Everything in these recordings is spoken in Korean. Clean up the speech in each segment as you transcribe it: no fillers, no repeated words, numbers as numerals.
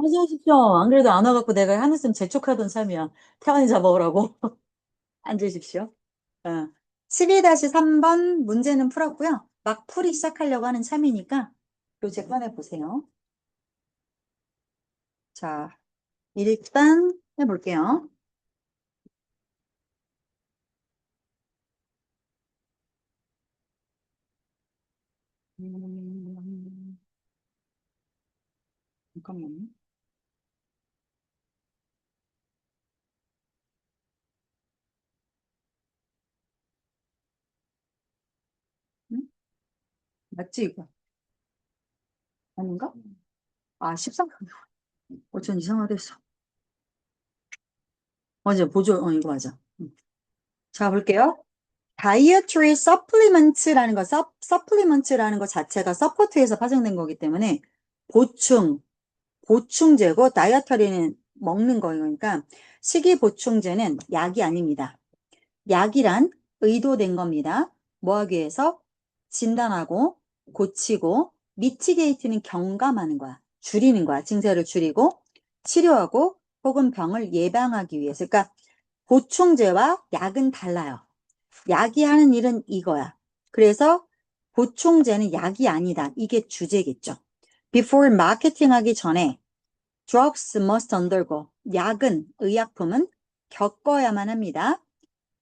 어서 오십시오. 안 그래도 안 와갖고 내가 한숨 재촉하던 참이야. 태환이 잡아오라고. 앉으십시오. 어. 12-3번 문제는 풀었고요. 막 풀이 시작하려고 하는 참이니까 교재 꺼내보세요. 자, 일단 해볼게요. 음, 잠깐만요. 응? 맞지, 이거? 아닌가? 아, 13. 어쩐 이상하댔어. 맞아, 보조, 이거 맞아. 자, 볼게요. 다이어트리 서플리먼트라는 거, 서플리먼트라는 거 자체가 서포트에서 파생된 거기 때문에 보충, 보충제고 다이어터리는 먹는 거니까 식이보충제는 약이 아닙니다. 약이란 의도된 겁니다. 뭐 하기 위해서? 진단하고 고치고 미티게이트는 경감하는 거야. 줄이는 거야. 증세를 줄이고 치료하고 혹은 병을 예방하기 위해서. 그러니까 보충제와 약은 달라요. 약이 하는 일은 이거야. 그래서 보충제는 약이 아니다. 이게 주제겠죠. Before marketing 하기 전에 drugs must undergo. 약은, 의약품은 겪어야만 합니다.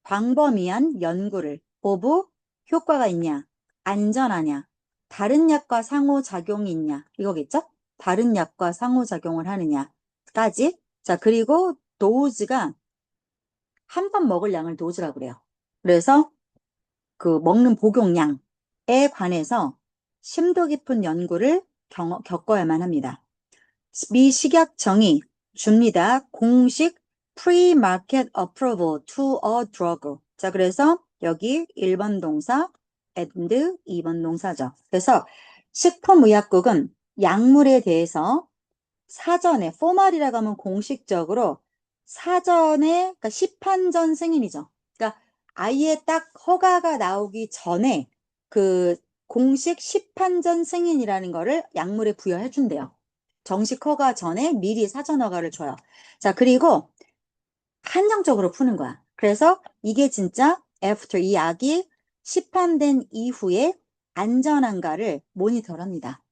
광범위한 연구를. 오브 효과가 있냐, 안전하냐, 다른 약과 상호작용이 있냐, 이거겠죠? 다른 약과 상호작용을 하느냐까지. 자, 그리고 도즈가 한 번 먹을 양을 도즈라고 그래요. 그래서 그 먹는 복용량에 관해서 심도 깊은 연구를 겪어야만 합니다. 미식약청이 줍니다. 공식 pre-market approval to a drug. 자, 그래서 여기 1번 동사 and 2번 동사죠. 그래서 식품의약국은 약물에 대해서 사전에 포말이라고 하면 공식적으로 사전에 그러니까 시판전 승인이죠. 그러니까 아예 딱 허가가 나오기 전에 그 공식 시판전 승인이라는 거를 약물에 부여해 준대요. 정식 허가 전에 미리 사전 허가를 줘요. 자, 그리고 한정적으로 푸는 거야. 그래서 이게 진짜 after 이 약이 시판된 이후에 안전한가를 모니터를 합니다.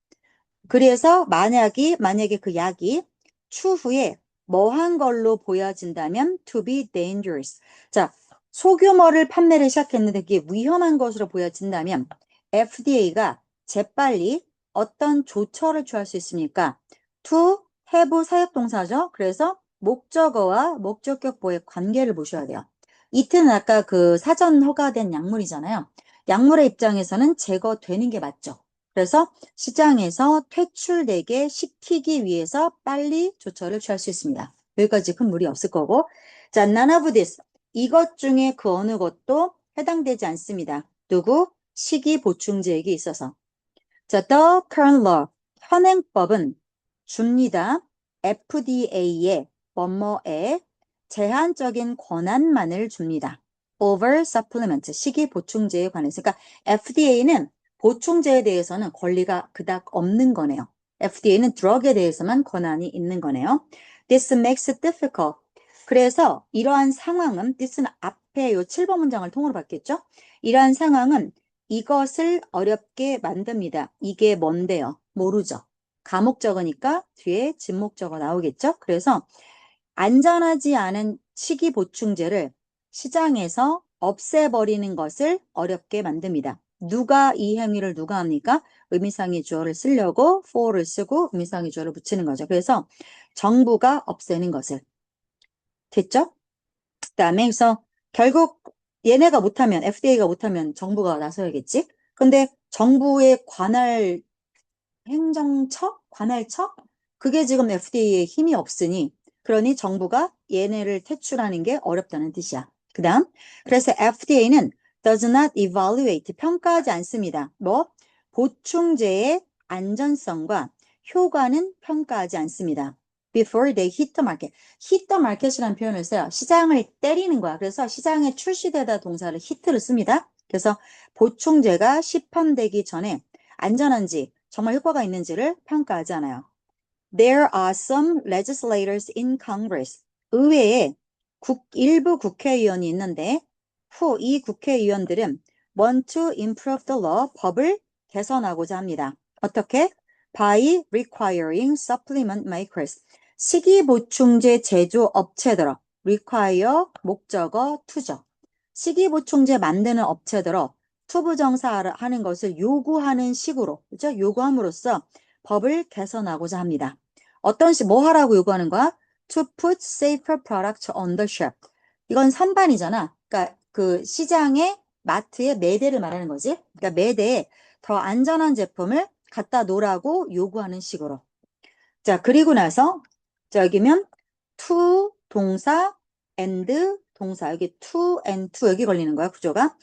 그래서 만약에 그 약이 추후에 뭐한 걸로 보여진다면 to be dangerous. 자, 소규모를 판매를 시작했는데 그게 위험한 것으로 보여진다면 FDA가 재빨리 어떤 조처를 취할 수 있습니까? to have 사역동사죠. 그래서 목적어와 목적격보의 관계를 보셔야 돼요. 이트는 아까 그 사전 허가된 약물이잖아요. 약물의 입장에서는 제거되는 게 맞죠. 그래서 시장에서 퇴출되게 시키기 위해서 빨리 조처를 취할 수 있습니다. 여기까지 큰 무리 없을 거고. 자, none of this. 이것 중에 그 어느 것도 해당되지 않습니다. 누구? 식이보충제에게 있어서. 자, the current law. 현행법은 줍니다. FDA에 뭐뭐에 제한적인 권한만을 줍니다. over supplement, 식이보충제에 관해서. 그러니까 FDA는 보충제에 대해서는 권리가 그닥 없는 거네요. FDA는 drug에 대해서만 권한이 있는 거네요. This makes it difficult. 그래서 이러한 상황은, this는 앞에 요 7번 문장을 통으로 봤겠죠? 이러한 상황은 이것을 어렵게 만듭니다. 이게 뭔데요? 모르죠. 가목적어니까 뒤에 진목적어 나오겠죠? 그래서 안전하지 않은 식이보충제를 시장에서 없애버리는 것을 어렵게 만듭니다. 누가 이 행위를 누가 합니까? 의미상의 주어를 쓰려고 for를 쓰고 의미상의 주어를 붙이는 거죠. 그래서 정부가 없애는 것을. 됐죠? 그다음에 그래서 결국 얘네가 못하면 FDA가 못하면 정부가 나서야겠지. 근데 정부의 관할 행정처? 관할처? 그게 지금 FDA에 힘이 없으니 그러니 정부가 얘네를 퇴출하는 게 어렵다는 뜻이야. 그다음 그래서 FDA는 does not evaluate 평가하지 않습니다. 뭐 보충제의 안전성과 효과는 평가하지 않습니다. Before they hit the market. hit the market이라는 표현을 써요. 시장을 때리는 거야. 그래서 시장에 출시되다 동사를 hit를 씁니다. 그래서 보충제가 시판되기 전에 안전한지 정말 효과가 있는지를 평가하지 않아요. There are some legislators in Congress. 의회에 일부 국회의원이 있는데 이 국회의원들은 want to improve the law, 법을 개선하고자 합니다. 어떻게? By requiring supplement makers. 식이보충제 제조 업체들어 require 목적어 to죠. 식이보충제 만드는 업체들어 투부정사하는 것을 요구하는 식으로, 그죠? 요구함으로써 법을 개선하고자 합니다. 뭐 하라고 요구하는 거야? To put safer products on the shelf. 이건 선반이잖아. 그러니까 그 시장에 마트에 매대를 말하는 거지. 그러니까 매대에 더 안전한 제품을 갖다 놓으라고 요구하는 식으로. 자, 그리고 나서 여기면 to 동사 and 동사 여기 to and to 여기 걸리는 거야, 구조가.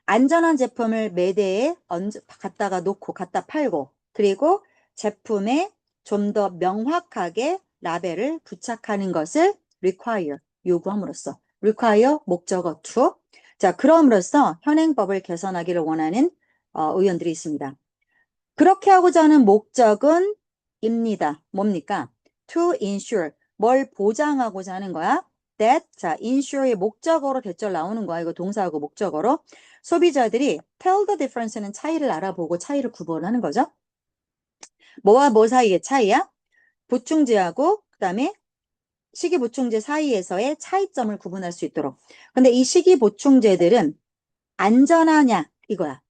안전한 제품을 매대에 갖다가 놓고 갖다 팔고 그리고 제품에 좀 더 명확하게 라벨을 부착하는 것을 require 요구함으로써 require 목적어 to. 자, 그럼으로써 현행법을 개선하기를 원하는 의원들이 있습니다. 그렇게 하고자 하는 목적은 입니다. 뭡니까? To ensure. 뭘 보장하고자 하는 거야? That. 자, ensure의 목적어로 대절 나오는 거야. 이거 동사하고 목적어로. 소비자들이 tell the difference는 차이를 알아보고 차이를 구분하는 거죠. 뭐와 뭐 사이의 차이야? 보충제하고 그다음에 식이보충제 사이에서의 차이점을 구분할 수 있도록. 근데 이 식이보충제들은 안전하냐 이거야.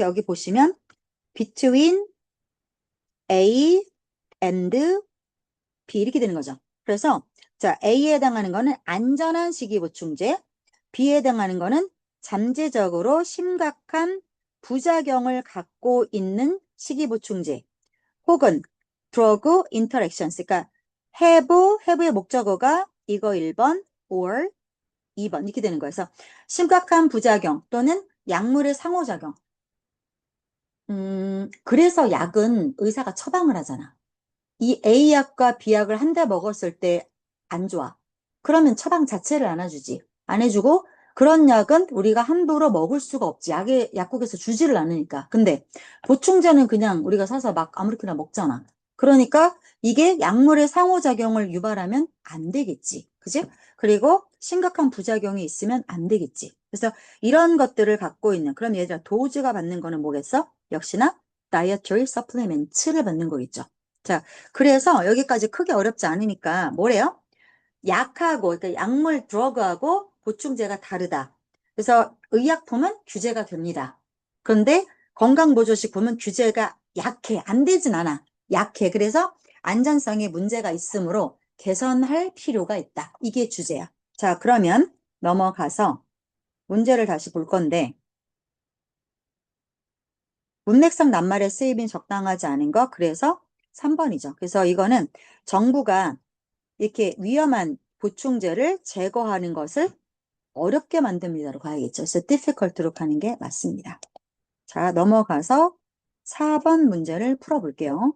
여기 보시면 between A and B 이렇게 되는 거죠. 그래서 자, A에 해당하는 거는 안전한 식이보충제, B에 해당하는 거는 잠재적으로 심각한 부작용을 갖고 있는 식이보충제 혹은 drug interactions. 그러니까 have의 목적어가 이거 1번 or 2번 이렇게 되는 거예요. 그래서 심각한 부작용 또는 약물의 상호작용. 그래서 약은 의사가 처방을 하잖아. 이 A약과 B약을 한 대 먹었을 때 안 좋아. 그러면 처방 자체를 안 해주지. 안 해주고 그런 약은 우리가 함부로 먹을 수가 없지. 약국에서 주지를 않으니까. 근데 보충제는 그냥 우리가 사서 막 아무렇게나 먹잖아. 그러니까 이게 약물의 상호작용을 유발하면 안 되겠지. 그지? 그리고 심각한 부작용이 있으면 안 되겠지. 그래서 이런 것들을 갖고 있는 그럼 얘들아 도우즈가 받는 거는 뭐겠어? 역시나 dietary supplements를 받는 거겠죠. 자, 그래서 여기까지 크게 어렵지 않으니까 뭐래요? 약하고, 그러니까 약물 드러그하고 보충제가 다르다. 그래서 의약품은 규제가 됩니다. 그런데 건강보조식품은 규제가 약해. 안 되진 않아. 약해. 그래서 안전성에 문제가 있으므로 개선할 필요가 있다. 이게 주제야. 자, 그러면 넘어가서 문제를 다시 볼 건데 문맥상 낱말의 쓰임이 적당하지 않은 거 그래서 3번이죠. 그래서 이거는 정부가 이렇게 위험한 보충제를 제거하는 것을 어렵게 만듭니다로 가야겠죠. 그래서 difficult로 가는 게 맞습니다. 자, 넘어가서 4번 문제를 풀어볼게요.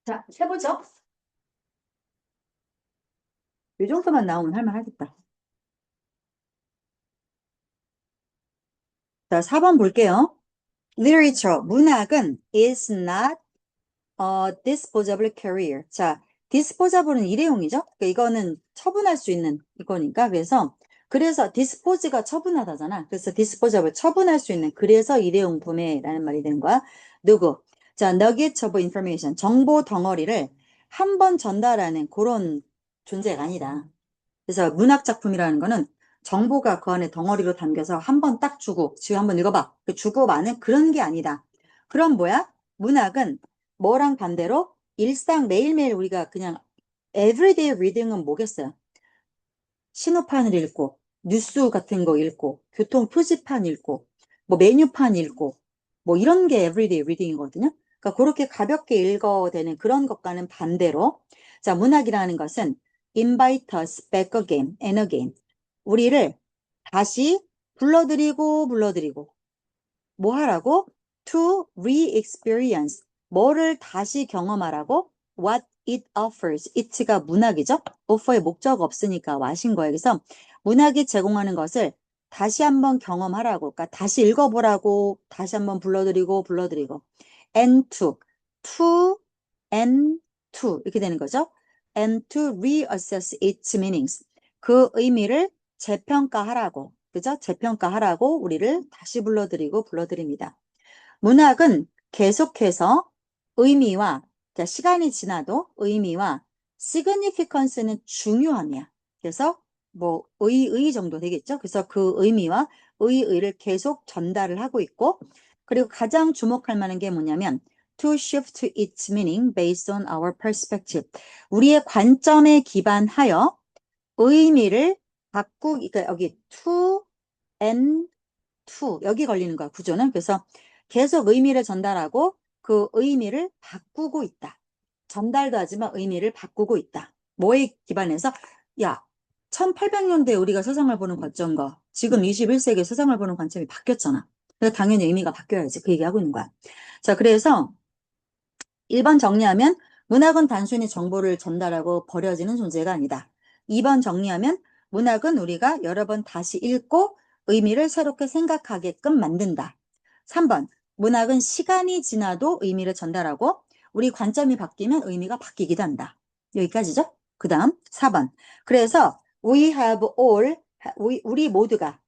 자, 해보죠. 이 정도만 나오면 할만하겠다. 자, 4번 볼게요. Literature, 문학은 is not a disposable career. 자, disposable은 일회용이죠? 그러니까 이거는 처분할 수 있는 이거니까. 그래서 dispose가 처분하다잖아. 그래서 disposable, 처분할 수 있는. 그래서 일회용품에라는 말이 되는 거야. 누구? 자, nugget of information, 정보 덩어리를 한 번 전달하는 그런 존재가 아니다. 그래서 문학 작품이라는 거는 정보가 그 안에 덩어리로 담겨서 한 번 딱 주고, 지금 한번 읽어봐. 주고 마는 그런 게 아니다. 그럼 뭐야? 문학은 뭐랑 반대로 일상 매일매일 우리가 그냥 everyday reading은 뭐겠어요? 신호판을 읽고, 뉴스 같은 거 읽고, 교통 표지판 읽고, 뭐 메뉴판 읽고, 뭐 이런 게 everyday reading이거든요. 그러니까 그렇게 가볍게 읽어대는 그런 것과는 반대로, 자, 문학이라는 것은 invite us back again and again. 우리를 다시 불러들이고, 뭐 하라고? To re-experience. 뭐를 다시 경험하라고? What it offers. it가 문학이죠? offer의 목적 없으니까 와신 거예요. 그래서 문학이 제공하는 것을 다시 한번 경험하라고. 그러니까 다시 읽어보라고, 다시 한번 불러들이고. And to and to. 이렇게 되는 거죠. And to reassess its meanings. 그 의미를 재평가하라고. 그죠? 재평가하라고 우리를 다시 불러드립니다. 문학은 계속해서 의미와, 그러니까 시간이 지나도 의미와 significance는 중요함이야. 그래서 뭐 의 정도 되겠죠? 그래서 그 의미와 의의를 계속 전달을 하고 있고, 그리고 가장 주목할 만한 게 뭐냐면 to shift its meaning based on our perspective. 우리의 관점에 기반하여 의미를 그러니까 여기 to and to 여기 걸리는 거야, 구조는. 그래서 계속 의미를 전달하고 그 의미를 바꾸고 있다. 전달도 하지만 의미를 바꾸고 있다. 뭐에 기반해서? 야, 1800년대에 우리가 세상을 보는 관점과 지금 21세기에 세상을 보는 관점이 바뀌었잖아. 그래서 당연히 의미가 바뀌어야지. 그 얘기하고 있는 거야. 자, 그래서 1번 정리하면 문학은 단순히 정보를 전달하고 버려지는 존재가 아니다. 2번 정리하면 문학은 우리가 여러 번 다시 읽고 의미를 새롭게 생각하게끔 만든다. 3번 문학은 시간이 지나도 의미를 전달하고 우리 관점이 바뀌면 의미가 바뀌기도 한다. 여기까지죠? 그 다음 4번. 그래서 we have all, 우리 모두가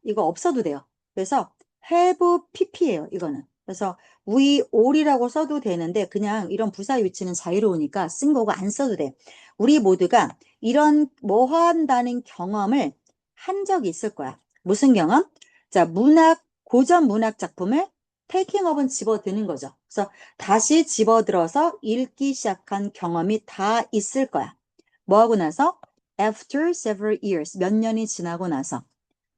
이거 없어도 돼요. 그래서 have pp예요. 이거는. 그래서 we all이라고 써도 되는데 그냥 이런 부사 위치는 자유로우니까 쓴 거고 안 써도 돼. 우리 모두가 이런 뭐 한다는 경험을 한 적이 있을 거야. 무슨 경험? 자, 고전 문학 작품을 테이킹 업은 집어드는 거죠. 그래서 다시 집어들어서 읽기 시작한 경험이 다 있을 거야. 뭐 하고 나서? After several years, 몇 년이 지나고 나서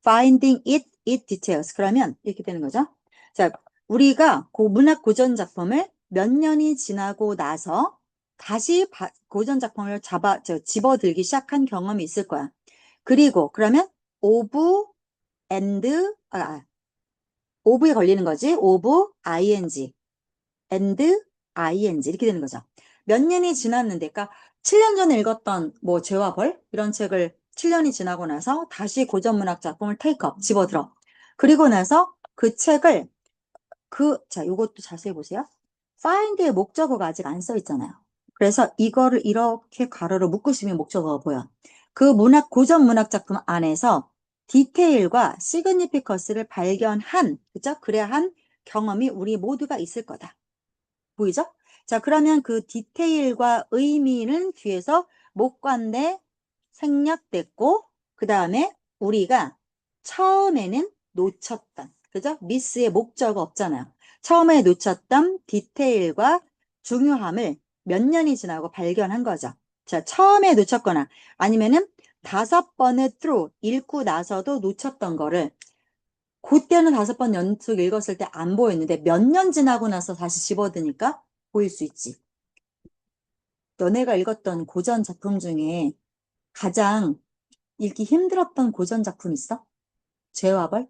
finding it details. 그러면 이렇게 되는 거죠. 자, 우리가 문학 고전 작품을 몇 년이 지나고 나서 다시 고전 작품을 집어들기 시작한 경험이 있을 거야. 그리고 그러면 of and of에 걸리는 거지. of ing and ing 이렇게 되는 거죠. 몇 년이 지났는데, 그러니까 7년 전에 읽었던 뭐 죄와 벌 이런 책을 7년이 지나고 나서 다시 고전문학 작품을 테이크업 집어들어. 그리고 나서 그 책을 자, 요것도 자세히 보세요. find의 목적어가 아직 안 써 있잖아요. 그래서 이거를 이렇게 가로로 묶으시면 목적어가 보여. 그 고전 문학 작품 안에서 디테일과 시그니피커스를 발견한, 그죠? 그래야 한 경험이 우리 모두가 있을 거다. 보이죠? 자, 그러면 그 디테일과 의미는 뒤에서 목관대 생략됐고, 그 다음에 우리가 처음에는 놓쳤던, 그죠? 미스의 목적어 없잖아요. 처음에 놓쳤던 디테일과 중요함을 몇 년이 지나고 발견한 거죠. 자, 처음에 놓쳤거나 아니면은 5번을 through 읽고 나서도 놓쳤던 거를 그때는 5번 연속 읽었을 때 안 보였는데 몇 년 지나고 나서 다시 집어드니까 보일 수 있지. 너네가 읽었던 고전 작품 중에 가장 읽기 힘들었던 고전 작품 있어? 죄와 벌?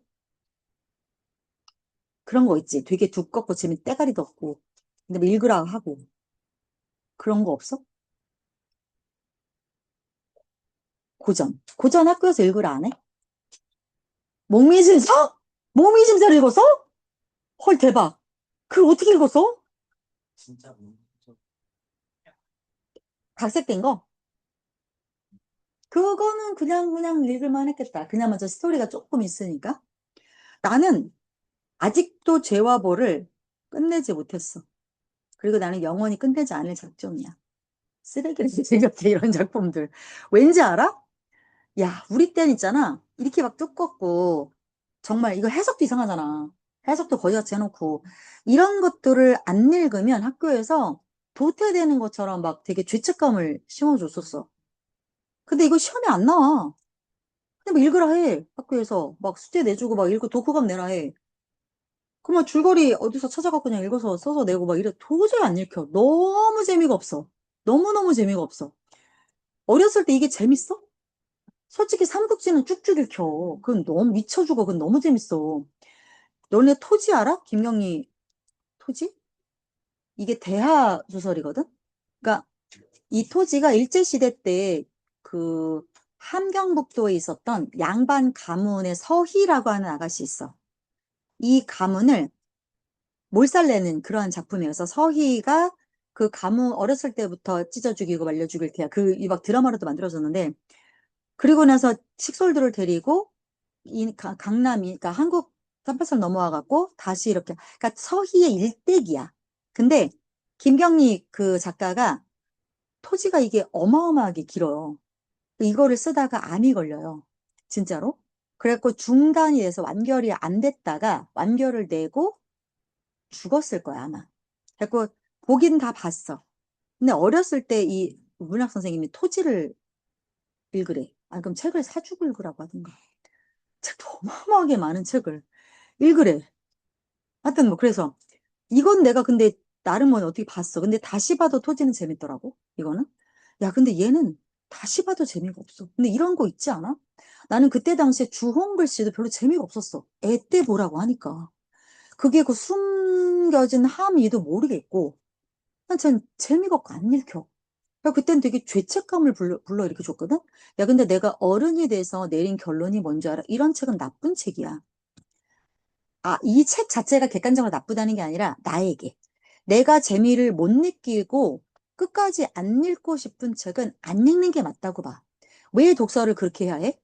그런 거 있지. 되게 두껍고 재밌 때가리도 없고. 근데 뭐 읽으라고 하고. 그런 거 없어? 고전. 고전 학교에서 일글 안 해? 목미심서? 목미심서를 읽었어? 헐, 대박. 그걸 어떻게 읽었어? 각색된 거? 그거는 그냥 읽을만 했겠다. 그나마저 스토리가 조금 있으니까. 나는 아직도 죄와 벌을 끝내지 못했어. 그리고 나는 영원히 끝내지 않을 작정이야. 쓰레기를 생각해, 이런 작품들. 왠지 알아? 야, 우리 때는 있잖아. 이렇게 막 두껍고, 정말 이거 해석도 이상하잖아. 해석도 거지같이 해놓고. 이런 것들을 안 읽으면 학교에서 도태되는 것처럼 막 되게 죄책감을 심어줬었어. 근데 이거 시험에 안 나와. 그냥 막 읽으라 해. 학교에서. 막 숙제 내주고 막 읽고 독후감 내라 해. 그러면 줄거리 어디서 찾아갖고 그냥 읽어서 써서 내고 막 이래. 도저히 안 읽혀. 너무 재미가 없어. 너무너무 재미가 없어. 어렸을 때 이게 재밌어? 솔직히 삼국지는 쭉쭉 읽혀. 그건 너무 미쳐 죽어. 그건 너무 재밌어. 너네 토지 알아? 김경리 토지? 이게 대하 소설이거든? 그러니까 이 토지가 일제시대 때 그 함경북도에 있었던 양반 가문의 서희라고 하는 아가씨 있어. 이 가문을 몰살내는 그러한 작품이어서 서희가 그 가문 어렸을 때부터 찢어 죽이고 말려 죽일 테야. 그 이 막 드라마로도 만들어졌는데 그리고 나서 식솔들을 데리고 이 강남이 그러니까 한국 깜빡선 넘어와 갖고 다시 이렇게 그러니까 서희의 일대기야. 근데 김경리 그 작가가 토지가 이게 어마어마하게 길어요. 이거를 쓰다가 암이 걸려요. 진짜로. 그래갖고 중단이 돼서 완결이 안 됐다가 완결을 내고 죽었을 거야, 아마. 그래갖고 보긴 다 봤어. 근데 어렸을 때 이 문학 선생님이 토지를 읽으래. 아, 그럼 책을 사주고 읽으라고 하던가. 책도 어마어마하게 많은 책을 읽으래. 하여튼 뭐 그래서 이건 내가 근데 나름 뭐 어떻게 봤어. 근데 다시 봐도 토지는 재밌더라고. 이거는. 야, 근데 얘는 다시 봐도 재미가 없어. 근데 이런 거 있지 않아? 나는 그때 당시에 주홍글 씨도 별로 재미가 없었어. 애 때 보라고 하니까. 그게 그 숨겨진 함의도 모르겠고. 난 재미가 없고 안 읽혀. 그땐 되게 죄책감을 불러일으켜 줬거든? 야, 근데 내가 어른이 돼서 내린 결론이 뭔지 알아? 이런 책은 나쁜 책이야. 아, 이 책 자체가 객관적으로 나쁘다는 게 아니라 나에게. 내가 재미를 못 느끼고 끝까지 안 읽고 싶은 책은 안 읽는 게 맞다고 봐. 왜 독서를 그렇게 해야 해?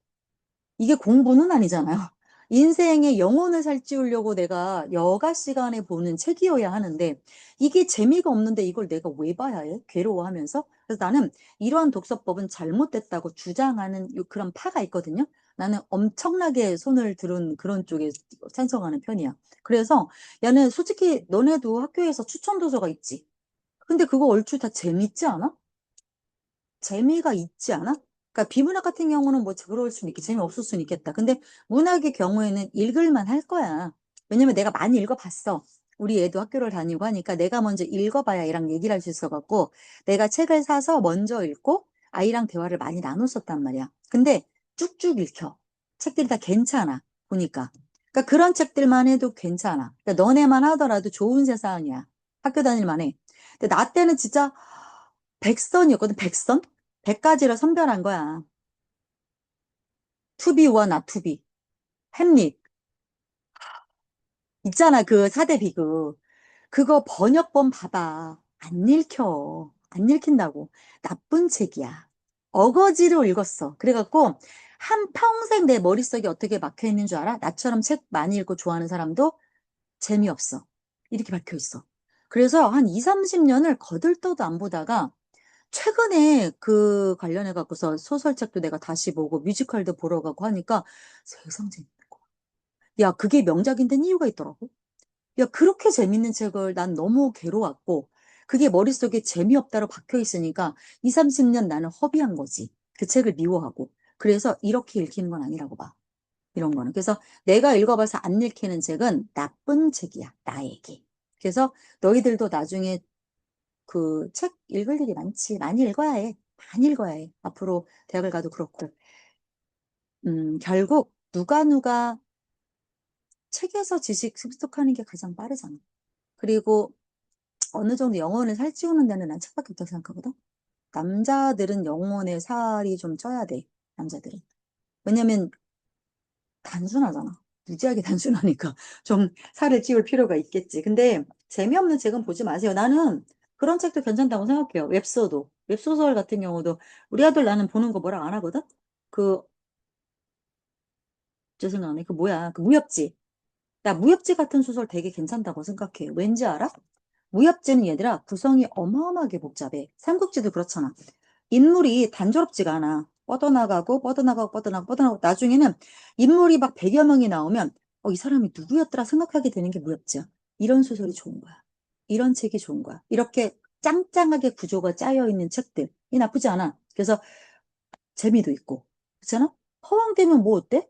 이게 공부는 아니잖아요. 인생의 영혼을 살찌우려고 내가 여가 시간에 보는 책이어야 하는데 이게 재미가 없는데 이걸 내가 왜 봐야 해? 괴로워하면서. 그래서 나는 이러한 독서법은 잘못됐다고 주장하는 그런 파가 있거든요. 나는 엄청나게 손을 들은 그런 쪽에 찬성하는 편이야. 그래서 야는 솔직히 너네도 학교에서 추천 도서가 있지. 근데 그거 얼추 다 재밌지 않아? 재미가 있지 않아? 그러니까 비문학 같은 경우는 뭐 그럴 수는 있겠 재미없을 수는 있겠다. 근데 문학의 경우에는 읽을만 할 거야. 왜냐면 내가 많이 읽어봤어. 우리 애도 학교를 다니고 하니까 내가 먼저 읽어봐야 아이랑 얘기를 할 수 있어갖고 내가 책을 사서 먼저 읽고 아이랑 대화를 많이 나눴었단 말이야. 근데 쭉쭉 읽혀. 책들이 다 괜찮아. 보니까. 그러니까 그런 책들만 해도 괜찮아. 그러니까 너네만 하더라도 좋은 세상이야. 학교 다닐만 해. 근데 나 때는 진짜 백선이었거든, 백선? 100가지를 선별한 거야. 투비와 나투비. 햄릿. 있잖아, 그 사대 비극. 그거 번역본 봐봐. 안 읽혀. 안 읽힌다고. 나쁜 책이야. 어거지로 읽었어. 그래갖고, 한평생 내 머릿속에 어떻게 막혀 있는 줄 알아? 나처럼 책 많이 읽고 좋아하는 사람도 재미없어. 이렇게 박혀 있어. 그래서 한 2, 30년을 거들떠도 안 보다가 최근에 그 관련해 갖고서 소설책도 내가 다시 보고 뮤지컬도 보러 가고 하니까 세상 재밌는 거. 야, 그게 명작인 데는 이유가 있더라고. 야, 그렇게 재밌는 책을 난 너무 괴로웠고 그게 머릿속에 재미없다로 박혀 있으니까 2, 30년 나는 허비한 거지. 그 책을 미워하고. 그래서 이렇게 읽히는 건 아니라고 봐. 이런 거는. 그래서 내가 읽어봐서 안 읽히는 책은 나쁜 책이야. 나에게. 그래서 너희들도 나중에 그 책 읽을 일이 많지. 많이 읽어야 해. 많이 읽어야 해. 앞으로 대학을 가도 그렇고. 결국 누가 책에서 지식 습득하는 게 가장 빠르잖아. 그리고 어느 정도 영혼을 살찌우는 데는 난 책밖에 없다고 생각하거든. 남자들은 영혼에 살이 좀 쪄야 돼. 남자들은. 왜냐면 단순하잖아. 무지하게 단순하니까 좀 살을 찌울 필요가 있겠지. 근데 재미없는 책은 보지 마세요. 나는 그런 책도 괜찮다고 생각해요. 웹소설 같은 경우도 우리 아들 나는 보는 거 뭐라 안 하거든? 그, 제 생각나네. 그 뭐야. 그 무협지. 나 무협지 같은 소설 되게 괜찮다고 생각해. 왠지 알아? 무협지는 얘들아 구성이 어마어마하게 복잡해. 삼국지도 그렇잖아. 인물이 단조롭지가 않아. 뻗어나가고 뻗어나가고 뻗어나가고 뻗어나가고 나중에는 인물이 막 100여 명이 나오면 이 사람이 누구였더라 생각하게 되는 게 무협지야. 이런 소설이 좋은 거야. 이런 책이 좋은 거야. 이렇게 짱짱하게 구조가 짜여 있는 책들이 나쁘지 않아. 그래서 재미도 있고. 그렇잖아? 허황되면 뭐 어때?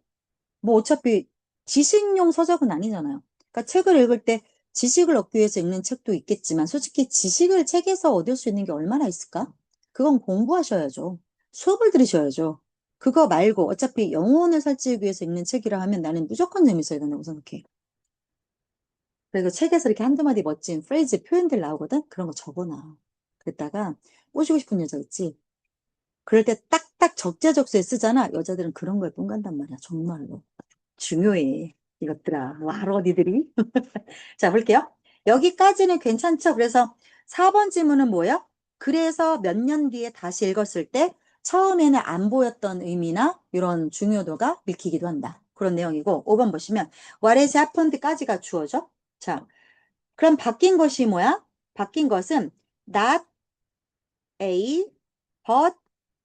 뭐 어차피 지식용 서적은 아니잖아요. 그러니까 책을 읽을 때 지식을 얻기 위해서 읽는 책도 있겠지만 솔직히 지식을 책에서 얻을 수 있는 게 얼마나 있을까? 그건 공부하셔야죠. 수업을 들으셔야죠. 그거 말고 어차피 영혼을 살찌우기 위해서 읽는 책이라 하면 나는 무조건 재밌어야 된다고 생각해. 그리고 책에서 이렇게 한두 마디 멋진 프레이즈 표현들 나오거든? 그런 거 적어놔. 그랬다가 꼬시고 싶은 여자 있지? 그럴 때 딱딱 적재적소에 쓰잖아. 여자들은 그런 거에 뽕 간단 말이야. 정말로. 중요해. 이것들아. 뭐 알아, 니들이? 자, 볼게요. 여기까지는 괜찮죠? 그래서 4번 질문은 뭐예요? 그래서 몇 년 뒤에 다시 읽었을 때 처음에는 안 보였던 의미나 이런 중요도가 읽히기도 한다. 그런 내용이고 5번 보시면 What has happened까지가 주어져. 자, 그럼 바뀐 것이 뭐야? 바뀐 것은 not A, but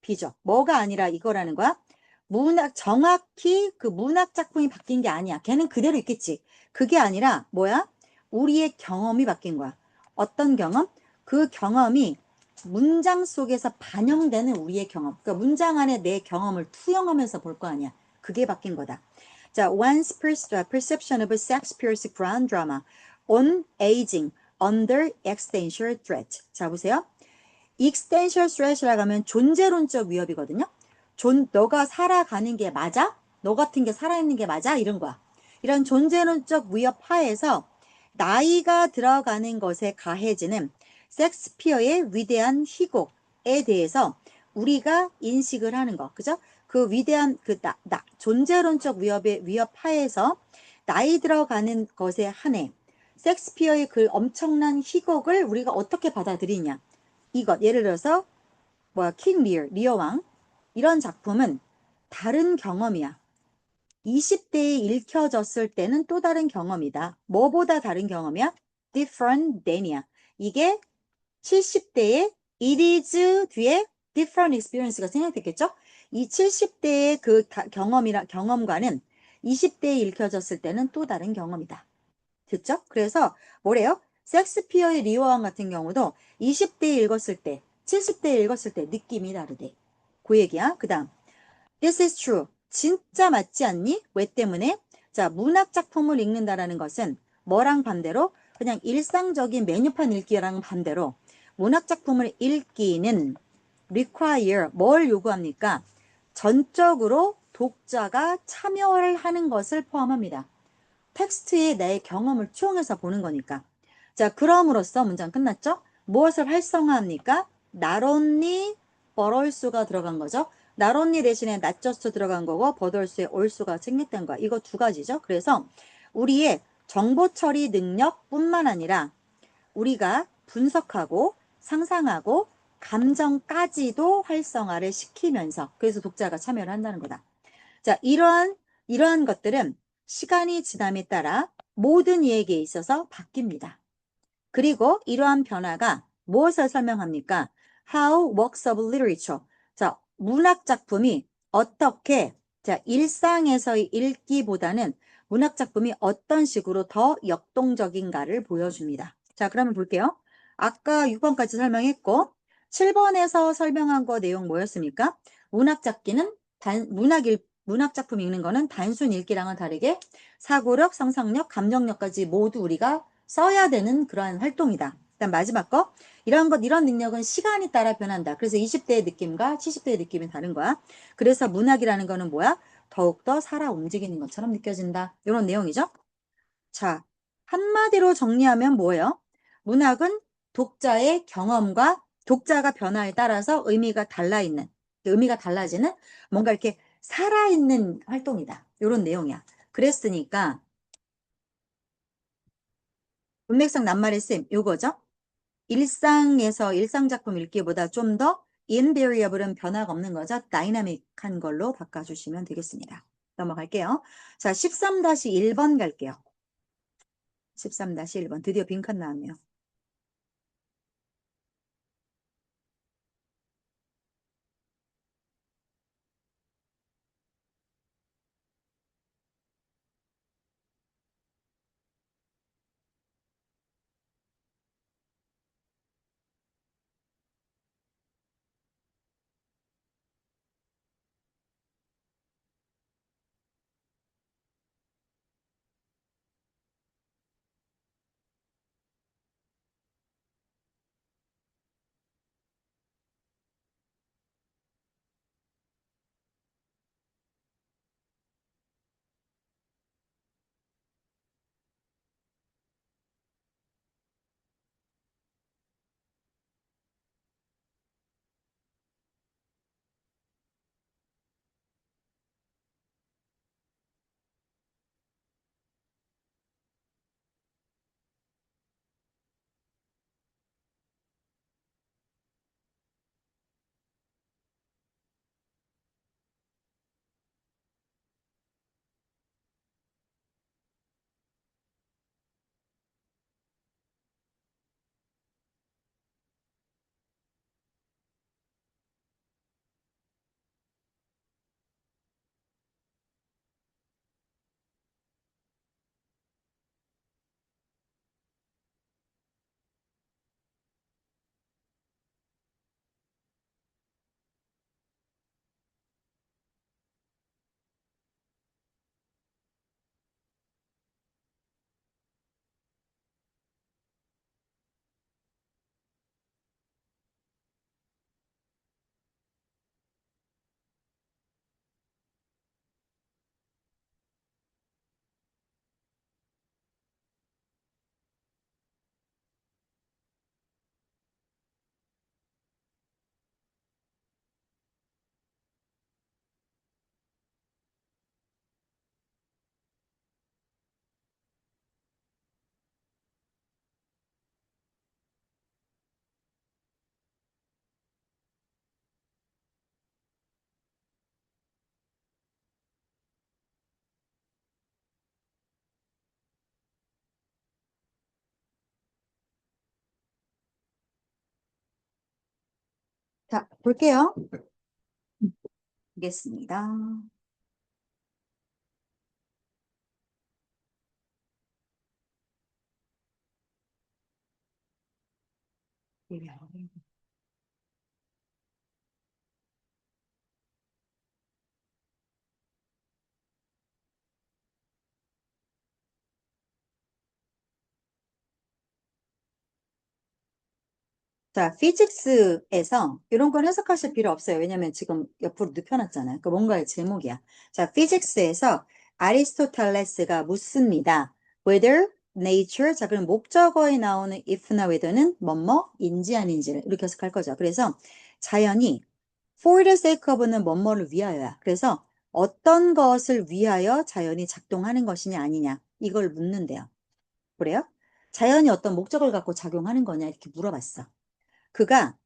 B죠. 뭐가 아니라 이거라는 거야? 정확히 그 문학 작품이 바뀐 게 아니야. 걔는 그대로 있겠지. 그게 아니라 뭐야? 우리의 경험이 바뀐 거야. 어떤 경험? 그 경험이 문장 속에서 반영되는 우리의 경험. 그러니까 문장 안에 내 경험을 투영하면서 볼 거 아니야. 그게 바뀐 거다. 자, one's perception of Shakespeare's grand drama on aging under existential threat. 자, 보세요. 익스텐셜 스트레스라고 하면 존재론적 위협이거든요. 너가 살아가는 게 맞아? 너 같은 게 살아있는 게 맞아? 이런 거야. 이런 존재론적 위협 하에서 나이가 들어가는 것에 가해지는 섹스피어의 위대한 희곡에 대해서 우리가 인식을 하는 거. 그죠? 그 위대한 존재론적 위협 하에서 나이 들어가는 것에 한해 섹스피어의 그 엄청난 희곡을 우리가 어떻게 받아들이냐. 이것 예를 들어서 킹 리어 왕 이런 작품은 다른 경험이야. 20대에 읽혀졌을 때는 또 다른 경험이다. 뭐보다 다른 경험이야? different than이야. 이게 70대에 it is 뒤에 different experience가 생략됐겠죠? 이 70대의 그 경험과는 20대에 읽혀졌을 때는 또 다른 경험이다. 됐죠? 그래서 뭐래요? 섹스피어의 리어왕 같은 경우도 20대에 읽었을 때, 70대에 읽었을 때 느낌이 다르대. 그 얘기야. 그 다음. This is true. 진짜 맞지 않니? 왜 때문에? 자, 문학 작품을 읽는다라는 것은 뭐랑 반대로? 그냥 일상적인 메뉴판 읽기랑 반대로 문학 작품을 읽기는 require 뭘 요구합니까? 전적으로 독자가 참여를 하는 것을 포함합니다. 텍스트에 내 경험을 투영해서 보는 거니까. 자, 그럼으로써 문장 끝났죠? 무엇을 활성화합니까? not only but also가 들어간 거죠. not only 대신에 not just 들어간 거고 but also에 also가 생략된 거야. 이거 두 가지죠. 그래서 우리의 정보 처리 능력뿐만 아니라 우리가 분석하고 상상하고 감정까지도 활성화를 시키면서 그래서 독자가 참여를 한다는 거다. 자, 이러한 것들은 시간이 지남에 따라 모든 이에게 있어서 바뀝니다. 그리고 이러한 변화가 무엇을 설명합니까? How works of literature. 자, 문학 작품이 어떻게, 자, 일상에서의 읽기보다는 문학 작품이 어떤 식으로 더 역동적인가를 보여줍니다. 자, 그러면 볼게요. 아까 6번까지 설명했고, 7번에서 설명한 거 내용 뭐였습니까? 문학 작품 읽는 거는 단순 읽기랑은 다르게 사고력, 상상력, 감정력까지 모두 우리가 써야 되는 그러한 활동이다. 그다음 마지막 거. 이런 능력은 시간이 따라 변한다. 그래서 20대의 느낌과 70대의 느낌이 다른 거야. 그래서 문학이라는 거는 뭐야? 더욱더 살아 움직이는 것처럼 느껴진다. 이런 내용이죠. 자, 한마디로 정리하면 뭐예요? 문학은 독자의 경험과 독자가 변화에 따라서 의미가 달라지는 뭔가 이렇게 살아있는 활동이다. 이런 내용이야. 그랬으니까 문맥상 낱말의 셈 요거죠. 일상에서 일상작품 읽기보다 좀 더 invariable은 변화가 없는 거죠. 다이나믹한 걸로 바꿔주시면 되겠습니다. 넘어갈게요. 자, 13-1번 갈게요. 13-1번 드디어 빈칸 나왔네요. 자, 볼게요. 보겠습니다. 자, 피직스에서 이런 건 해석하실 필요 없어요. 왜냐면 지금 옆으로 눕혀놨잖아요. 그 뭔가의 제목이야. 자, 피직스에서 아리스토텔레스가 묻습니다. Whether nature, 자, 그럼 목적어에 나오는 if나 whether는 뭐뭐인지 아닌지를 이렇게 해석할 거죠. 그래서 자연이 for the sake of는 뭐뭐를 위하여야. 그래서 어떤 것을 위하여 자연이 작동하는 것이냐 아니냐 이걸 묻는데요. 그래요? 자연이 어떤 목적을 갖고 작용하는 거냐 이렇게 물어봤어. 그가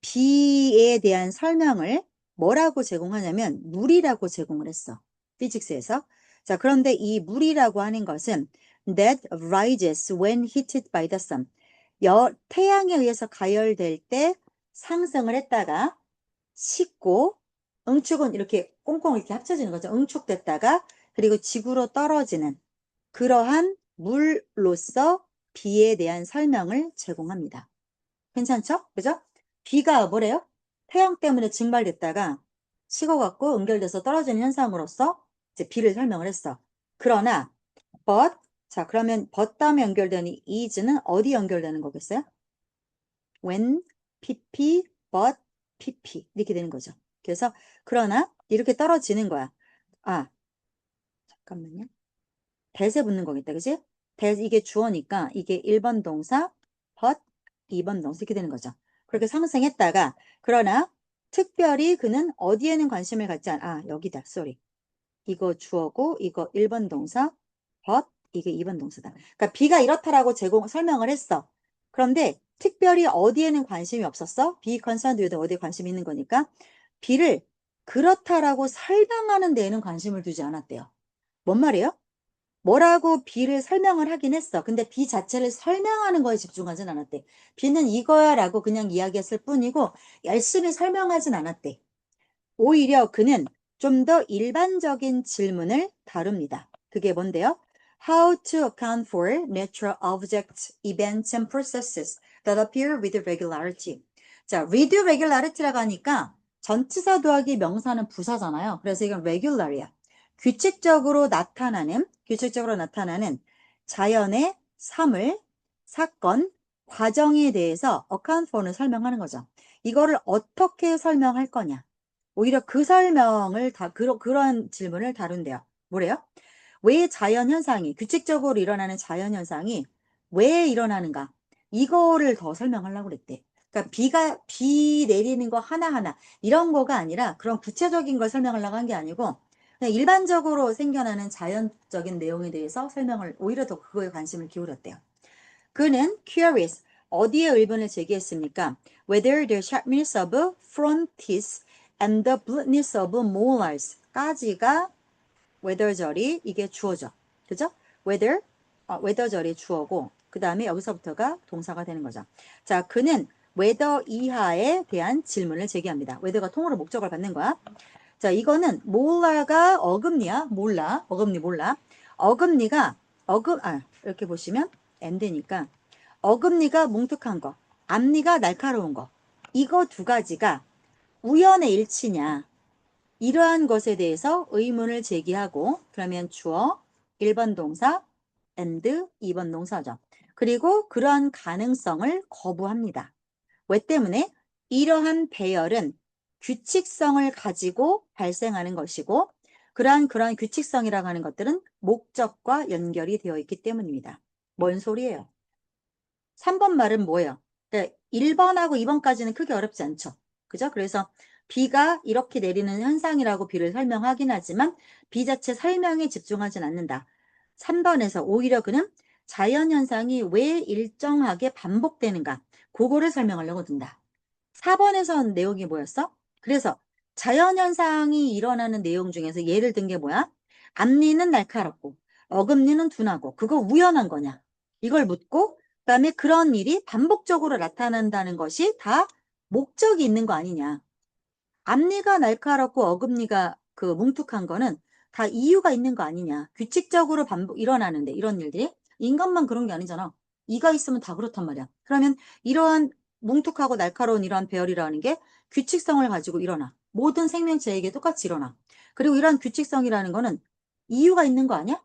B에 대한 설명을 뭐라고 제공하냐면 물이라고 제공을 했어. 피직스에서. 자, 그런데 이 물이라고 하는 것은 that rises when heated by the sun. 태양에 의해서 가열될 때 상승을 했다가 식고 응축은 이렇게 꽁꽁 이렇게 합쳐지는 거죠. 응축됐다가 그리고 지구로 떨어지는 그러한 물로서 비에 대한 설명을 제공합니다. 괜찮죠? 그죠? 비가 뭐래요? 태양 때문에 증발됐다가 식어갖고 응결돼서 떨어지는 현상으로서 이제 비를 설명을 했어. 그러나 but 자 그러면 but 다음에 연결되는 is는 어디 연결되는 거겠어요? when, pp, but, pp 이렇게 되는 거죠. 그래서 그러나 이렇게 떨어지는 거야. 아 잠깐만요. 대세 붙는 거겠다. 그지? 이게 주어니까 이게 1번 동사 but 2번 동사 이렇게 되는 거죠. 그렇게 상승했다가 그러나 특별히 그는 어디에는 관심을 갖지 않아. 여기다. 쏘리. 이거 주어고 이거 1번 동사 but 이게 2번 동사다. 그러니까 B가 이렇다라고 설명을 했어. 그런데 특별히 어디에는 관심이 없었어? be concerned with 어디에 관심이 있는 거니까 B를 그렇다라고 설명하는 데에는 관심을 두지 않았대요. 뭔 말이에요? 뭐라고 B를 설명을 하긴 했어. 근데 B 자체를 설명하는 거에 집중하진 않았대. B는 이거야 라고 그냥 이야기했을 뿐이고 열심히 설명하진 않았대. 오히려 그는 좀 더 일반적인 질문을 다룹니다. 그게 뭔데요? How to account for natural objects, events, and processes that appear with regularity. 자, with regularity라고 하니까 전치사 더하기 명사는 부사잖아요. 그래서 이건 regular이야. 규칙적으로 나타나는 자연의 사물, 사건, 과정에 대해서 account for는 설명하는 거죠. 이거를 어떻게 설명할 거냐? 오히려 그 설명을 그런 질문을 다룬대요. 뭐래요? 왜 자연현상이, 규칙적으로 일어나는 자연현상이 왜 일어나는가? 이거를 더 설명하려고 그랬대. 그러니까 비 내리는 거 하나하나, 이런 거가 아니라 그런 구체적인 걸 설명하려고 한 게 아니고, 그냥 일반적으로 생겨나는 자연적인 내용에 대해서 설명을, 오히려 더 그거에 관심을 기울였대요. 그는 curious, 어디에 의문을 제기했습니까? Whether the sharpness of front teeth and the bluntness of molars 까지가 whether절이 이게 주어죠. 그죠? whether절이 주어고 그 다음에 여기서부터가 동사가 되는 거죠. 자, 그는 whether 이하에 대한 질문을 제기합니다. whether가 통으로 목적을 받는 거야. 자, 이거는 molar가 어금니야. 어금니 몰라. 이렇게 보시면 and니까 어금니가 뭉툭한 거, 앞니가 날카로운 거, 이거 두 가지가 우연의 일치냐, 이러한 것에 대해서 의문을 제기하고, 그러면 주어 1번 동사 and 2번 동사죠. 그리고 그러한 가능성을 거부합니다. 왜 때문에? 이러한 배열은 규칙성을 가지고 발생하는 것이고, 그러한 규칙성이라고 하는 것들은 목적과 연결이 되어 있기 때문입니다. 뭔 소리예요? 3번 말은 뭐예요? 그러니까 1번하고 2번까지는 크게 어렵지 않죠. 그죠? 그래서 비가 이렇게 내리는 현상이라고 비를 설명하긴 하지만 비 자체 설명에 집중하진 않는다. 3번에서 오히려 그는 자연현상이 왜 일정하게 반복되는가, 그거를 설명하려고 든다. 4번에서는 내용이 뭐였어? 그래서 자연현상이 일어나는 내용 중에서 예를 든 게 뭐야? 앞니는 날카롭고 어금니는 둔하고 그거 우연한 거냐? 이걸 묻고 그다음에 그런 일이 반복적으로 나타난다는 것이 다 목적이 있는 거 아니냐? 앞니가 날카롭고 어금니가 그 뭉툭한 거는 다 이유가 있는 거 아니냐? 규칙적으로 반복 일어나는데 이런 일들이 인간만 그런 게 아니잖아. 이가 있으면 다 그렇단 말이야. 그러면 이러한 뭉툭하고 날카로운 이러한 배열이라는 게 규칙성을 가지고 일어나. 모든 생명체에게 똑같이 일어나. 그리고 이러한 규칙성이라는 거는 이유가 있는 거 아니야?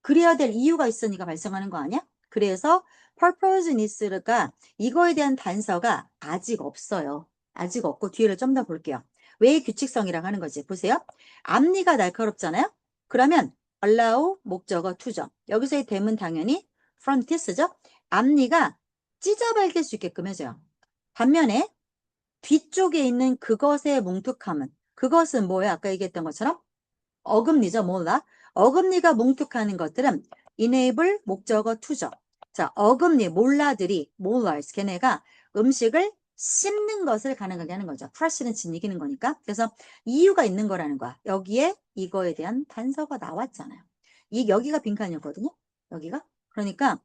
그래야 될 이유가 있으니까 발생하는 거 아니야? 그래서 purposeness가 이거에 대한 단서가 아직 없어요. 아직 없고 뒤를 좀 더 볼게요. 왜 규칙성이라고 하는 거지? 보세요. 앞니가 날카롭잖아요? 그러면 allow 목적어 to죠. 여기서의 됨은 당연히 frontis죠. 앞니가 찢어발길 수 있게끔 해줘요. 반면에 뒤쪽에 있는 그것의 뭉툭함은, 그것은 뭐야? 아까 얘기했던 것처럼 어금니죠. 몰라. 어금니가 뭉툭하는 것들은 enable 목적어 to죠. 자, 어금니, molars, 걔네가 음식을 씹는 것을 가능하게 하는 거죠. crush는 짓이기는 거니까. 그래서 이유가 있는 거라는 거야. 여기에 이거에 대한 단서가 나왔잖아요. 여기가 빈칸이었거든요. 여기가. 그러니까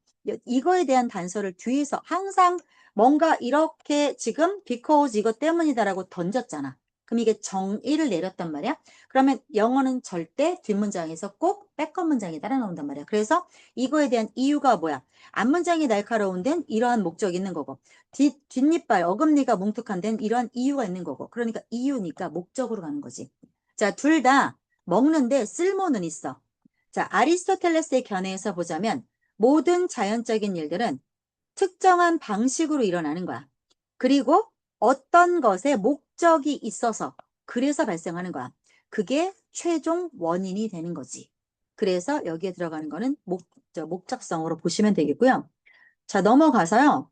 이거에 대한 단서를 뒤에서 항상 뭔가 이렇게 지금 because 이것 때문이다라고 던졌잖아. 그럼 이게 정의를 내렸단 말이야. 그러면 영어는 절대 뒷문장에서 꼭 백업 문장이 따라 나온단 말이야. 그래서 이거에 대한 이유가 뭐야? 앞문장이 날카로운 데는 이러한 목적이 있는 거고, 뒷니빨, 어금니가 뭉툭한 데는 이러한 이유가 있는 거고. 그러니까 이유니까 목적으로 가는 거지. 자, 둘 다 먹는데 쓸모는 있어. 자, 아리스토텔레스의 견해에서 보자면 모든 자연적인 일들은 특정한 방식으로 일어나는 거야. 그리고 어떤 것에 목적이 있어서 그래서 발생하는 거야. 그게 최종 원인이 되는 거지. 그래서 여기에 들어가는 거는 목적성으로 보시면 되겠고요. 자, 넘어가서요.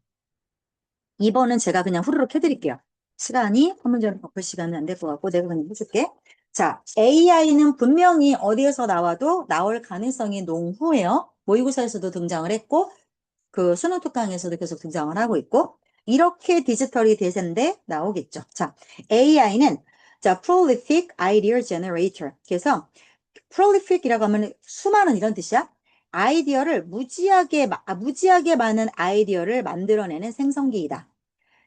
2번은 제가 그냥 후루룩 해드릴게요. 시간이 한 문제를 바꿀 시간은 안 될 것 같고 내가 그냥 해줄게. 자, AI는 분명히 어디에서 나와도 나올 가능성이 농후해요. 모의고사에서도 등장을 했고 그 수능 특강에서도 계속 등장을 하고 있고 이렇게 디지털이 대세인데 나오겠죠. 자, AI는 자, prolific idea generator. 그래서 prolific이라고 하면 수많은 이런 뜻이야. 아이디어를 무지하게 많은 아이디어를 만들어내는 생성기이다.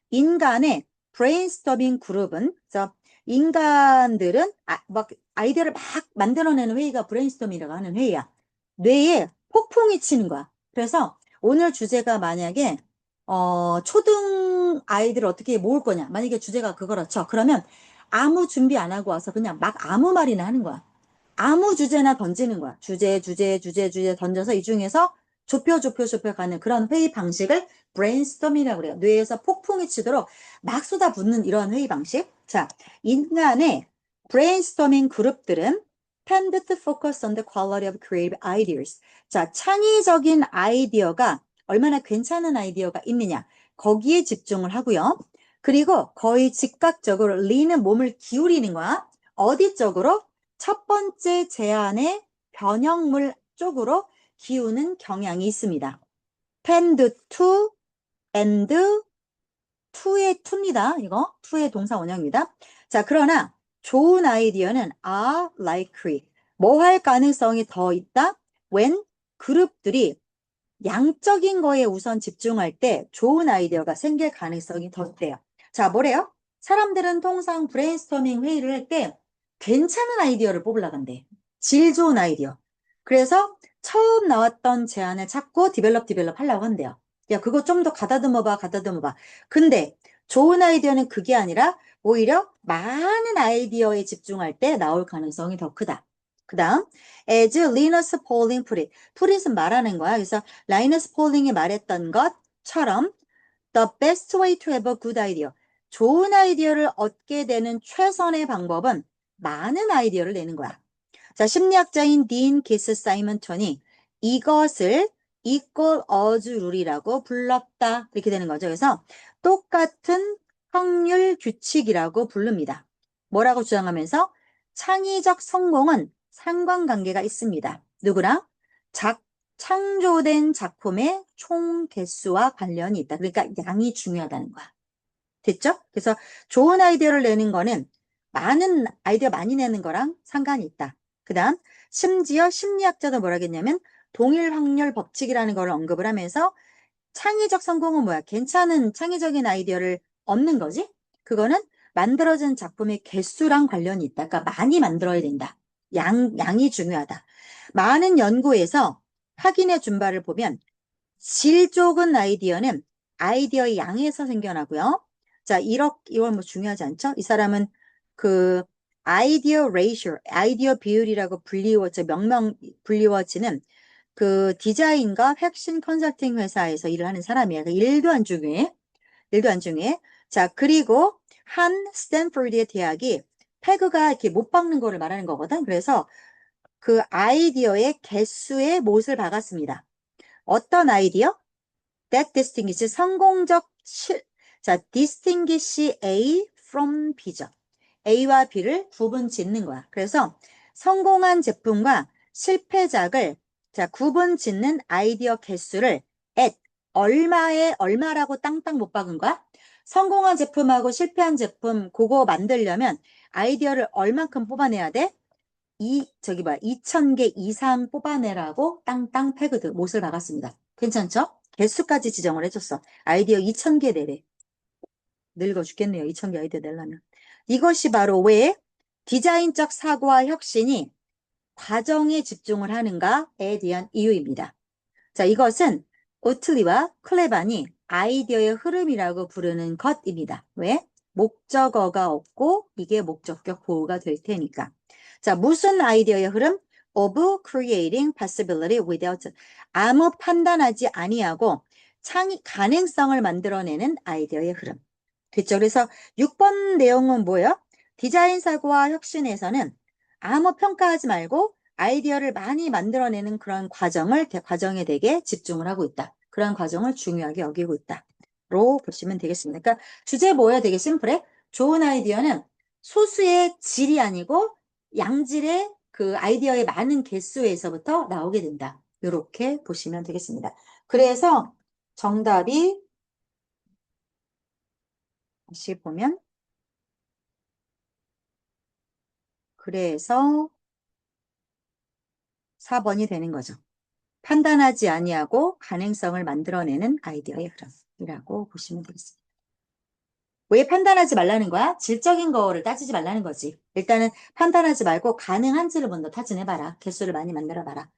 인간의 브레인스토밍 그룹은 그래서 인간들은 막 아이디어를 막 만들어내는 회의가 브레인스토밍이라고 하는 회의야. 뇌에 폭풍이 치는 거야. 그래서 오늘 주제가 만약에 초등 아이들을 어떻게 모을 거냐. 만약에 주제가 그거라 쳐. 그러면 아무 준비 안 하고 와서 그냥 막 아무 말이나 하는 거야. 아무 주제나 던지는 거야. 주제 던져서 이 중에서 좁혀 가는 그런 회의 방식을 브레인스토밍이라고 그래요. 뇌에서 폭풍이 치도록 막 쏟아붓는 이런 회의 방식. 자, 인간의 브레인스토밍 그룹들은 tend to focus on the quality of creative ideas. 자, 창의적인 아이디어가 얼마나 괜찮은 아이디어가 있느냐. 거기에 집중을 하고요. 그리고 거의 즉각적으로 리는 몸을 기울이는 거야. 어디 쪽으로? 첫 번째 제안의 변형물 쪽으로 기우는 경향이 있습니다. tend to and to의 to입니다. 이거 to의 동사 원형입니다. 자, 그러나 좋은 아이디어는 are likely. 뭐 할 가능성이 더 있다? when 그룹들이 양적인 거에 우선 집중할 때 좋은 아이디어가 생길 가능성이 더 있대요. 자, 뭐래요? 사람들은 통상 브레인스토밍 회의를 할 때 괜찮은 아이디어를 뽑으려고 한대. 질 좋은 아이디어. 그래서 처음 나왔던 제안을 찾고 디벨롭 하려고 한대요. 야, 그거 좀 더 가다듬어 봐. 근데 좋은 아이디어는 그게 아니라 오히려 많은 아이디어에 집중할 때 나올 가능성이 더 크다. 그 다음, as Linus Pauling put it. putit은 말하는 거야. 그래서 라이너스 폴링이 말했던 것처럼 the best way to have a good idea. 좋은 아이디어를 얻게 되는 최선의 방법은 많은 아이디어를 내는 거야. 자, 심리학자인 딘 키스 사이먼턴이 이것을 equal odds 룰이라고 불렀다. 이렇게 되는 거죠. 그래서 똑같은 확률 규칙이라고 부릅니다. 뭐라고 주장하면서 창의적 성공은 상관관계가 있습니다. 누구랑? 창조된 작품의 총 개수와 관련이 있다. 그러니까 양이 중요하다는 거야. 됐죠? 그래서 좋은 아이디어를 내는 거는 많은 아이디어 많이 내는 거랑 상관이 있다. 그 다음 심지어 심리학자도 뭐라 했냐면 동일 확률 법칙이라는 걸 언급을 하면서 창의적 성공은 뭐야? 괜찮은 창의적인 아이디어를 얻는 거지? 그거는 만들어진 작품의 개수랑 관련이 있다. 그러니까 많이 만들어야 된다. 양이 중요하다. 많은 연구에서 확인해 준 바를 보면 질 좋은 아이디어는 아이디어의 양에서 생겨나고요. 자, 이건 뭐 중요하지 않죠? 이 사람은 그 아이디어 레이쇼, 아이디어 비율이라고 불리워지는 그 디자인과 혁신 컨설팅 회사에서 일을 하는 사람이야. 일도 안 중요해. 일도 안 중요해. 자, 그리고 한 스탠포드의 대학이 패그가 이렇게 못 박는 거를 말하는 거거든. 그래서 그 아이디어의 개수의 못을 박았습니다. 어떤 아이디어? That distinguish 자, distinguish A from B죠. A와 B를 구분 짓는 거야. 그래서 성공한 제품과 실패작을 자, 구분 짓는 아이디어 개수를 at 얼마라고 땅땅 못 박은 거야? 성공한 제품하고 실패한 제품 그거 만들려면 아이디어를 얼만큼 뽑아내야 돼? 2000개 이상 뽑아내라고 땅땅 패그드 못을 박았습니다. 괜찮죠? 개수까지 지정을 해줬어. 아이디어 2000개 내래. 늙어 죽겠네요. 2000개 아이디어 내려면. 이것이 바로 왜 디자인적 사고와 혁신이 과정에 집중을 하는가에 대한 이유입니다. 자, 이것은 오틀리와 클레반이 아이디어의 흐름이라고 부르는 것입니다. 왜? 목적어가 없고 이게 목적격 보호가 될 테니까. 자, 무슨 아이디어의 흐름? of creating possibility without 아무 판단하지 아니하고 창의 가능성을 만들어내는 아이디어의 흐름. 됐죠? 그래서 6번 내용은 뭐예요? 디자인 사고와 혁신에서는 아무 평가하지 말고 아이디어를 많이 만들어내는 그런 과정에 되게 집중을 하고 있다. 그런 과정을 중요하게 여기고 있다. 보시면 되겠습니다. 그러니까 주제 뭐예요? 되게 심플해. 좋은 아이디어는 소수의 질이 아니고 양질의 그 아이디어의 많은 개수에서부터 나오게 된다. 이렇게 보시면 되겠습니다. 그래서 정답이 다시 보면 그래서 4번이 되는 거죠. 판단하지 아니하고 가능성을 만들어내는 아이디어의 흐름이라고 보시면 되겠습니다. 왜 판단하지 말라는 거야? 질적인 거를 따지지 말라는 거지. 일단은 판단하지 말고 가능한지를 먼저 타진해봐라. 개수를 많이 만들어봐라.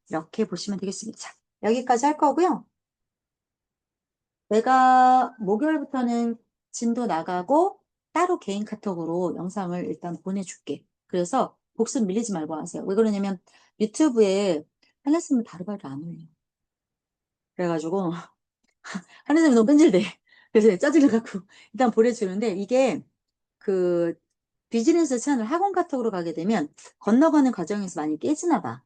이렇게 보시면 되겠습니다. 자, 여기까지 할 거고요. 내가 목요일부터는 진도 나가고 따로 개인 카톡으로 영상을 일단 보내줄게. 그래서 복습 밀리지 말고 하세요. 왜 그러냐면 유튜브에 한lesson 바로바로 안 올려. 그래가지고 한lesson 너무 뺀질돼. 그래서 짜증나갖고 일단 보내주는데 이게 그 비즈니스 채널 학원 카톡으로 가게 되면 건너가는 과정에서 많이 깨지나 봐.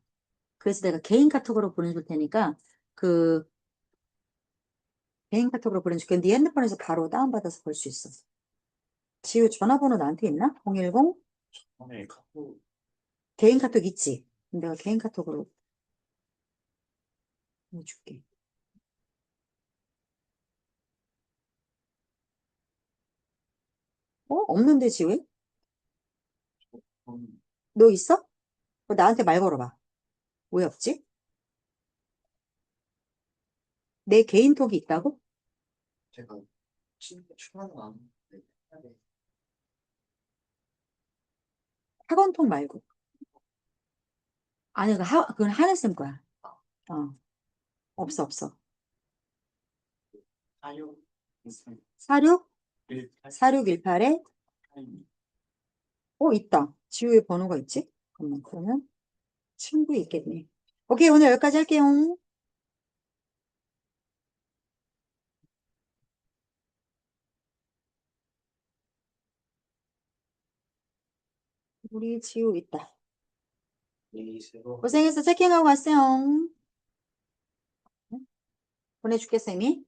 그래서 내가 개인 카톡으로 보내줄 테니까 그 개인 카톡으로 보내줄게. 네 핸드폰에서 바로 다운받아서 볼 수 있어. 지우 전화번호 나한테 있나? 010? 네, 카톡. 개인 카톡 있지? 내가 개인 카톡으로 보내줄게. 없는데 지우? 음, 너 있어? 나한테 말 걸어봐. 왜 없지? 내 개인 톡이 있다고? 제가 출마는 안 했는데 학원 톡 말고. 아니, 그건 하늘쌤 거야. 어, 없어, 없어. 사유 있습니다. 46? 1, 4618에 있다. 지우의 번호가 있지? 잠깐만, 그러면 친구 있겠네. 오케이, 오늘 여기까지 할게요. 우리 지우 있다. 2, 0. 고생했어. 체킹하고 왔어요. 보내줄게, 쌤이.